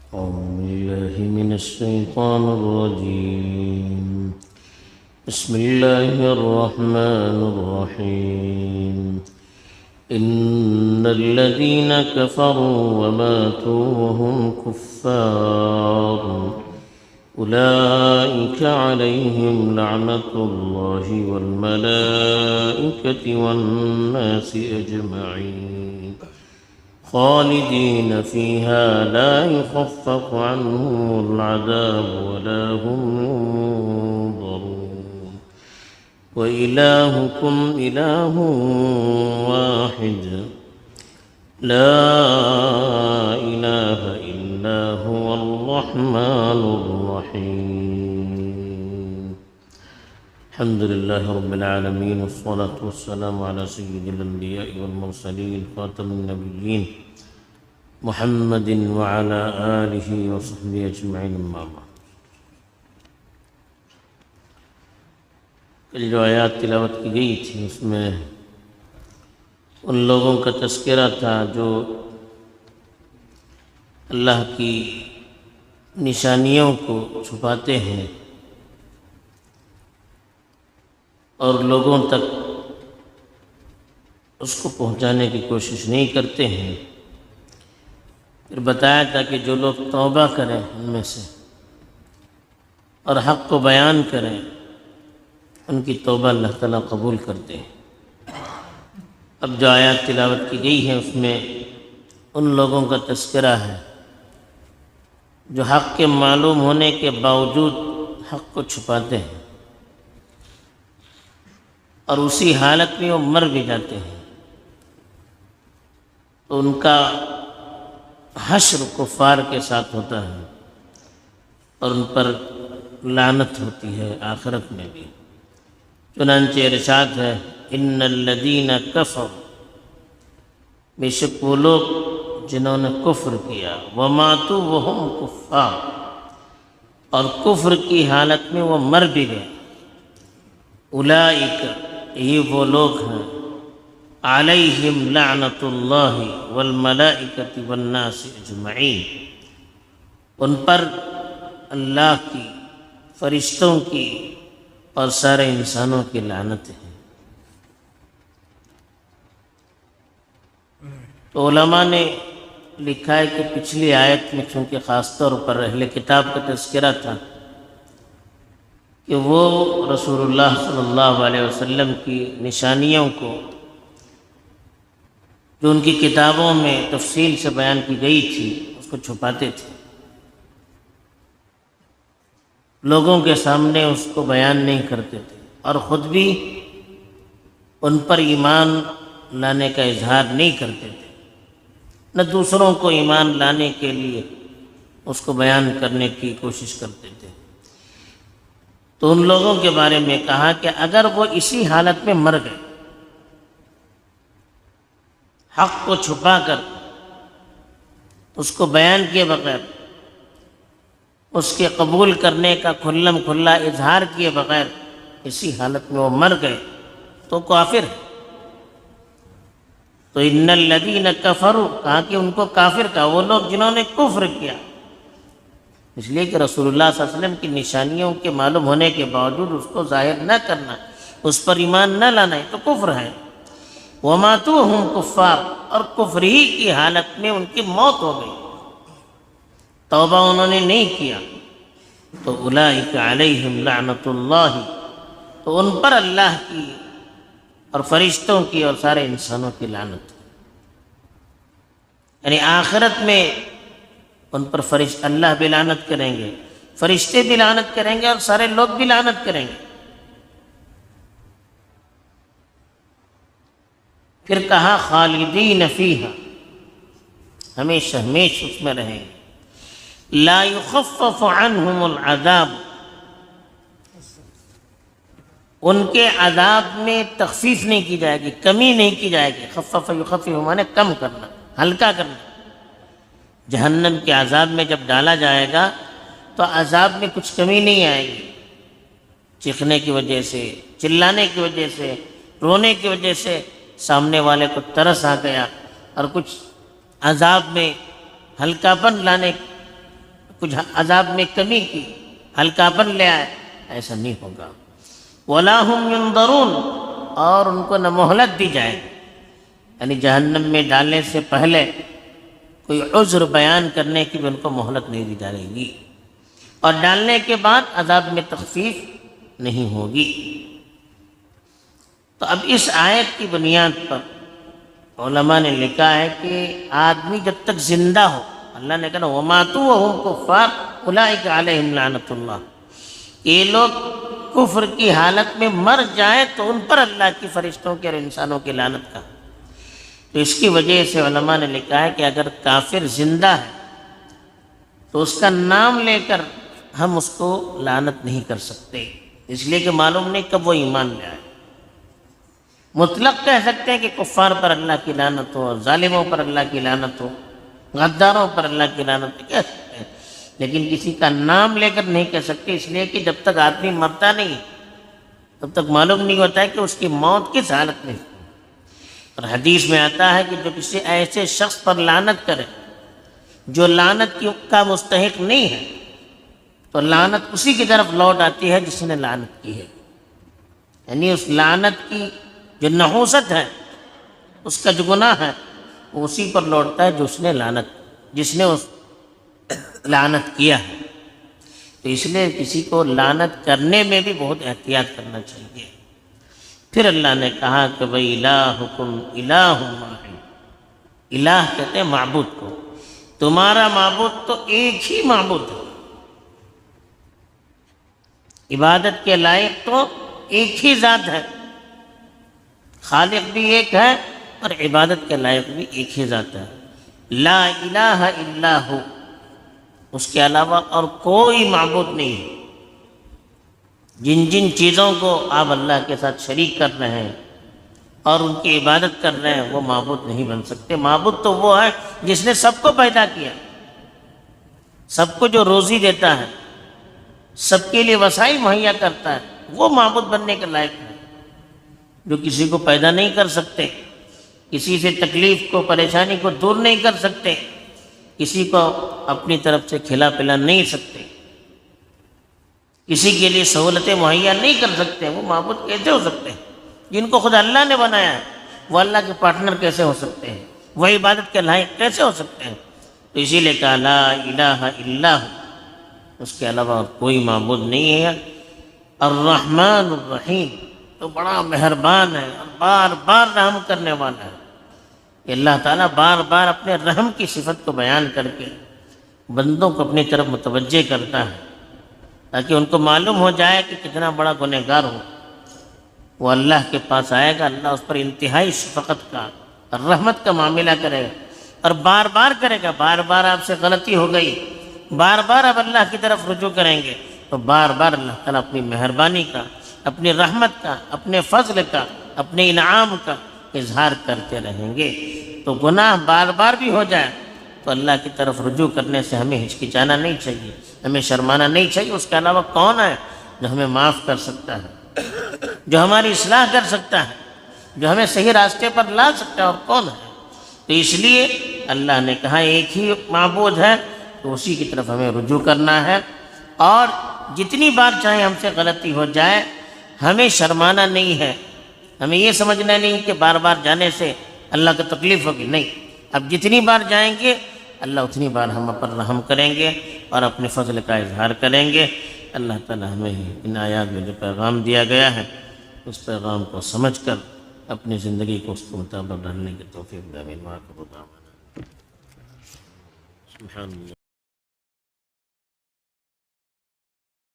أعوذ بالله من الشيطان الرجيم. بسم الله الرحمن الرحيم. إن الذين كفروا وماتوا وهم كفار أولئك عليهم لعنة الله والملائكة والناس أجمعين خالدين فيها لا يخفف عنهم العذاب ولا هم ينظرون وإلهكم إله واحد لا إله إلا هو الرحمن الرحيم. الحمد لله رب العالمين والصلاة والسلام على سيد الأنبياء والمرسلين خاتم النبيين محمد وعلى آله وصحبه أجمعين أما بعد. کل جو آیات تلاوت کی گئی تھی اس میں ان لوگوں کا تذکرہ تھا جو اللہ کی نشانیوں کو چھپاتے ہیں اور لوگوں تک اس کو پہنچانے کی کوشش نہیں کرتے ہیں. پھر بتایا تھا کہ جو لوگ توبہ کریں ان میں سے اور حق کو بیان کریں ان کی توبہ اللہ تعالیٰ قبول کرتے ہیں. اب جو آیات تلاوت کی گئی ہے اس میں ان لوگوں کا تذکرہ ہے جو حق کے معلوم ہونے کے باوجود حق کو چھپاتے ہیں اور اسی حالت میں وہ مر بھی جاتے ہیں تو ان کا حشر کفار کے ساتھ ہوتا ہے اور ان پر لعنت ہوتی ہے آخرت میں بھی. چنانچہ ارشاد ہے ان الذین کفروا، بے شک وہ لوگ جنہوں نے کفر کیا، وماتوا وہم کفار، اور کفر کی حالت میں وہ مر بھی گئے، اولئک، یہ وہ لوگ ہیں، علیہم لعنت اللہ والملائکۃ والناس اجمعین، ان پر اللہ کی، فرشتوں کی اور سارے انسانوں کی لعنت ہے. تو علماء نے لکھا ہے کہ پچھلی آیت میں چونکہ خاص طور پر اہل کتاب کا تذکرہ تھا کہ وہ رسول اللہ صلی اللہ علیہ وسلم کی نشانیوں کو جو ان کی کتابوں میں تفصیل سے بیان کی گئی تھی اس کو چھپاتے تھے، لوگوں کے سامنے اس کو بیان نہیں کرتے تھے اور خود بھی ان پر ایمان لانے کا اظہار نہیں کرتے تھے، نہ دوسروں کو ایمان لانے کے لیے اس کو بیان کرنے کی کوشش کرتے تھے. تو ان لوگوں کے بارے میں کہا کہ اگر وہ اسی حالت میں مر گئے، حق کو چھپا کر، اس کو بیان کیے بغیر، اس کے قبول کرنے کا کھلم کھلا اظہار کیے بغیر اسی حالت میں وہ مر گئے تو کافر ہے. تو ان الذین کفروا، کہا کہ ان کو کافر کہا، وہ لوگ جنہوں نے کفر کیا، اس لیے کہ رسول اللہ صلی اللہ علیہ وسلم کی نشانیوں کے معلوم ہونے کے باوجود اس کو ظاہر نہ کرنا، اس پر ایمان نہ لانا، یہ تو کفر ہے. وماتوا وہم کفار، اور کفر ہی کی حالت میں ان کی موت ہو گئی، توبہ انہوں نے نہیں کیا. تو اولئک علیہم لعنت اللہ، تو ان پر اللہ کی اور فرشتوں کی اور سارے انسانوں کی لعنت، یعنی آخرت میں ان پر اللہ بھی لعنت کریں گے، فرشتے بھی لعنت کریں گے اور سارے لوگ بھی لعنت کریں گے. پھر کہا خالدین فیہا، ہمیشہ ہمیشہ اس میں رہیں گے. لا یخفف عنہم العذاب، ان کے عذاب میں تخفیف نہیں کی جائے گی، کمی نہیں کی جائے گی. خفف یخفف مانے کم کرنا، ہلکا کرنا. جہنم کے عذاب میں جب ڈالا جائے گا تو عذاب میں کچھ کمی نہیں آئے گی، چیخنے کی وجہ سے، چلانے کی وجہ سے، رونے کی وجہ سے سامنے والے کو ترس آ گیا اور کچھ عذاب میں ہلکا پن لانے کچھ عذاب میں کمی کی، ہلکاپن لے آئے، ایسا نہیں ہوگا۔ وَلَا هُمْ يُنظَرُونَ، اور ان کو نہ مہلت دی جائے گی، یعنی جہنم میں ڈالنے سے پہلے کوئی عذر بیان کرنے کی بھی ان کو مہلت نہیں دی جائے گی، اور ڈالنے کے بعد عذاب میں تخفیف نہیں ہوگی۔ تو اب اس آیت کی بنیاد پر علماء نے لکھا ہے کہ آدمی جب تک زندہ ہو، اللہ نے کہا وَمَاتُوا وَهُمْ كُفَّارٌ أُولَٰئِكَ عَلَيْهِمْ لَعْنَةُ اللَّهِ، کہ یہ لوگ کفر کی حالت میں مر جائیں تو ان پر اللہ کی فرشتوں کے اور انسانوں کی لعنت کا۔ تو اس کی وجہ سے علماء نے لکھا ہے کہ اگر کافر زندہ ہے تو اس کا نام لے کر ہم اس کو لعنت نہیں کر سکتے، اس لیے کہ معلوم نہیں کب وہ ایمان لے آئے۔ مطلق کہہ سکتے ہیں کہ کفار پر اللہ کی لعنت ہو، ظالموں پر اللہ کی لعنت ہو، غداروں پر اللہ کی لعنت ہو، کہہ سکتے ہیں، لیکن کسی کا نام لے کر نہیں کہہ سکتے، اس لیے کہ جب تک آدمی مرتا نہیں تب تک معلوم نہیں ہوتا ہے کہ اس کی موت کس حالت میں۔ اور حدیث میں آتا ہے کہ جو کسی ایسے شخص پر لعنت کرے جو لعنت کا مستحق نہیں ہے تو لعنت اسی کی طرف لوٹ آتی ہے جس نے لعنت کی ہے، یعنی اس لعنت کی جو نحوست ہے، اس کا جو گناہ ہے، وہ اسی پر لوٹتا ہے جس نے اس لعنت کیا ہے۔ تو اس لیے کسی کو لعنت کرنے میں بھی بہت احتیاط کرنا چاہیے۔ پھر اللہ نے کہا کہ بھئی الہکم الہ واحد، الہ کہتے ہیں معبود کو، تمہارا معبود تو ایک ہی معبود ہے، عبادت کے لائق تو ایک ہی ذات ہے، خالق بھی ایک ہے اور عبادت کے لائق بھی ایک ہی ذات ہے، لا الہ الا ہو، اس کے علاوہ اور کوئی معبود نہیں ہے۔ جن جن چیزوں کو آپ اللہ کے ساتھ شریک کر رہے ہیں اور ان کی عبادت کر رہے ہیں وہ معبود نہیں بن سکتے۔ معبود تو وہ ہے جس نے سب کو پیدا کیا، سب کو جو روزی دیتا ہے، سب کے لیے وسائل مہیا کرتا ہے، وہ معبود بننے کے لائق ہے۔ جو کسی کو پیدا نہیں کر سکتے، کسی سے تکلیف کو پریشانی کو دور نہیں کر سکتے، کسی کو اپنی طرف سے کھلا پلا نہیں سکتے، کسی کے لیے سہولتیں مہیا نہیں کر سکتے، وہ معبود کیسے ہو سکتے ہیں؟ جن کو خود اللہ نے بنایا ہے وہ اللہ کے پارٹنر کیسے ہو سکتے ہیں؟ وہ عبادت کے لائق کیسے ہو سکتے ہیں؟ تو اسی لیے کہا لا الہ الا ہو، اس کے علاوہ اور کوئی معبود نہیں ہے۔ الرحمن الرحیم، تو بڑا مہربان ہے اور بار بار رحم کرنے والا ہے۔ کہ اللہ تعالیٰ بار بار اپنے رحم کی صفت کو بیان کر کے بندوں کو اپنی طرف متوجہ کرتا ہے تاکہ ان کو معلوم ہو جائے کہ کتنا بڑا گنہگار ہو، وہ اللہ کے پاس آئے گا، اللہ اس پر انتہائی شفقت کا اور رحمت کا معاملہ کرے گا، اور بار بار کرے گا۔ بار بار آپ سے غلطی ہو گئی، بار بار آپ اللہ کی طرف رجوع کریں گے تو بار بار اللہ تعالیٰ اپنی مہربانی کا، اپنی رحمت کا، اپنے فضل کا، اپنے انعام کا اظہار کرتے رہیں گے۔ تو گناہ بار بار بھی ہو جائے تو اللہ کی طرف رجوع کرنے سے ہمیں ہچکچانا نہیں چاہیے، ہمیں شرمانا نہیں چاہیے۔ اس کے علاوہ کون ہے جو ہمیں معاف کر سکتا ہے، جو ہماری اصلاح کر سکتا ہے، جو ہمیں صحیح راستے پر لا سکتا ہے، اور کون ہے؟ تو اس لیے اللہ نے کہا ایک ہی معبود ہے، تو اسی کی طرف ہمیں رجوع کرنا ہے، اور جتنی بار چاہے ہم سے غلطی ہو جائے ہمیں شرمانا نہیں ہے، ہمیں یہ سمجھنا نہیں کہ بار بار جانے سے اللہ کو تکلیف ہوگی، نہیں۔ اب جتنی بار جائیں گے اللہ اتنی بار ہم پر رحم کریں گے اور اپنے فضل کا اظہار کریں گے۔ اللہ تعالی ہمیں ان آیات میں جو پیغام دیا گیا ہے اس پیغام کو سمجھ کر اپنی زندگی کو اس کے مطابق ڈھالنے کی توفیق دے۔ آمین۔ سبحان اللہ۔